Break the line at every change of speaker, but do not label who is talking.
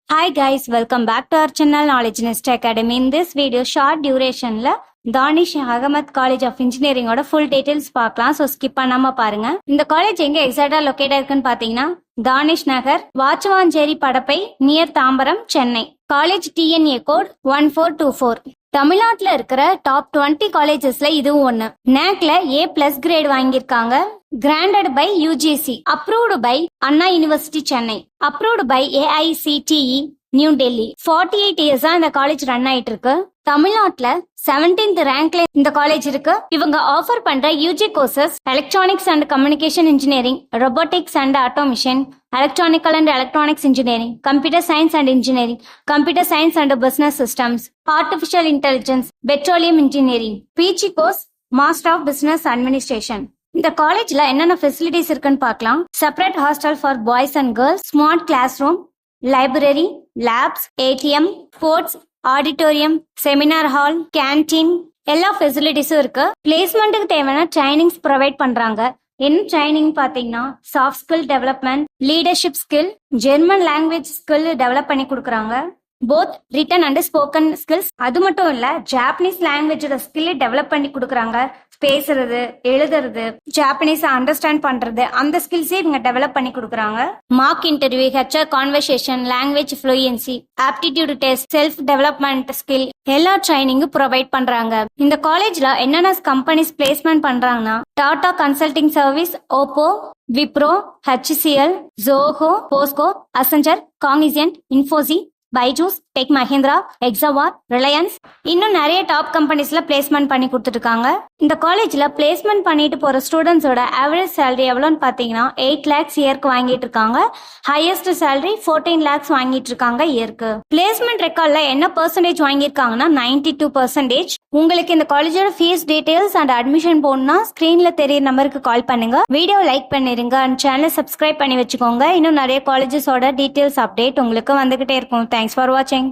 Hi guys, welcome back to our channel Knowledge Nest Academy. In this video, short duration la Dhaanish Ahmed college of இன்ஜினியரிங்கோட full details பார்க்கலாம். So skip பண்ணாம பாருங்க. இந்த college எங்க எக்ஸாக்டா locate இருக்குன்னு பாத்தீங்கன்னா Dhaanish Nagar, Vanchuvancheri Padappai, near Tambaram, Chennai. College TNEA code 1424. தமிழ்நாட்டுல இருக்கிற டாப் 20 காலேஜஸ்ல இதுவும் ஒண்ணு. நேக்ல A+ கிரேட் வாங்கியிருக்காங்க. Granted by UGC, approved by Anna university Chennai, approved by AICTE New Delhi. 48 இயர்ஸா இந்த காலேஜ் ரன் ஆயிட்டு இருக்கு. தமிழ்நாட்டுல 17th ரேங்க்ல இந்த காலேஜ் இருக்கு. இவங்க ஆஃபர் பண்ற UG courses electronics and communication engineering, robotics and automation, electrical and electronics engineering, computer science and engineering, computer science and business systems, artificial intelligence, petroleum engineering. PG course master of business administration. இந்த காலேஜ்ல என்னென்ன facilities இருக்குன்னு பார்க்கலாம். Separate hostel for boys and girls, smart class room, library, labs, ATM, sports, auditorium, seminar hall, canteen, எல்லா ஃபெசிலிட்டிஸும் இருக்கு. பிளேஸ்மெண்ட்டுக்கு தேவையான trainings provide பண்றாங்க. என்ன ட்ரைனிங் பாத்தீங்கன்னா soft skill development, leadership skill, German language skill develop பண்ணி கொடுக்குறாங்க. Both return and spoken skills. அது மட்டும் இல்ல, ஜாப்பனீஸ் லாங்குவேஜோட ஸ்கில் டெவலப் பண்ணி கொடுக்குறாங்க. பேசுறது, எழுதுறது, ஜாப்பனீஸ் அண்டர்ஸ்டாண்ட் பண்றது, அந்த ஸ்கில்ஸே இவங்க டெவலப் பண்ணி கொடுக்குறாங்க. Mark interview, HR conversation, language fluency, aptitude test, self development skill, எல்லா ட்ரைனிங்கும் ப்ரொவைட் பண்றாங்க. இந்த காலேஜ்ல என்னென்ன கம்பெனிஸ் பிளேஸ்மெண்ட் பண்றாங்கன்னா Tata consulting service, Oppo, Wipro, HCL, Zoho, POSCO, Accenture, Cognizant, Infosys, Byju's, tech Mahindra, எக்ஸாவார், ரிலையன்ஸ், இன்னும் நிறைய டாப் கம்பெனிஸ்ல பிளேஸ்மெண்ட் பண்ணி கொடுத்துருக்காங்க. இந்த காலேஜ்ல பிளேஸ்மெண்ட் பண்ணிட்டு போற ஸ்டூடெண்ட்ஸோட ஆவரேஜ் சேலரி எவ்வளோன்னு பாத்தீங்கன்னா 8 lakhs இயர்க்கு வாங்கிட்டு இருக்காங்க. ஹையஸ்ட் சேலரி 14 lakhs வாங்கிட்டு இருக்காங்க இயர்க்கு. பிளேஸ்மெண்ட் ரெக்கார்ட்ல என்ன பெர்சன்டேஜ் வாங்கியிருக்காங்கன்னா 92%. உங்களுக்கு இந்த காலேஜோட ஃபீஸ் டீடைல்ஸ் அண்ட் அட்மிஷன் போகணும்னா ஸ்கிரீன்ல தெரிய நம்பருக்கு கால் பண்ணுங்க. வீடியோ லைக் பண்ணிருங்க அண்ட் சேனலை சப்ஸ்கிரைப் பண்ணி வச்சுக்கோங்க. இன்னும் நிறைய காலேஜஸோட டீடைல்ஸ் அப்டேட் உங்களுக்கு வந்துகிட்டே இருக்கும். தேங்க்ஸ் ஃபார் வாட்சிங்.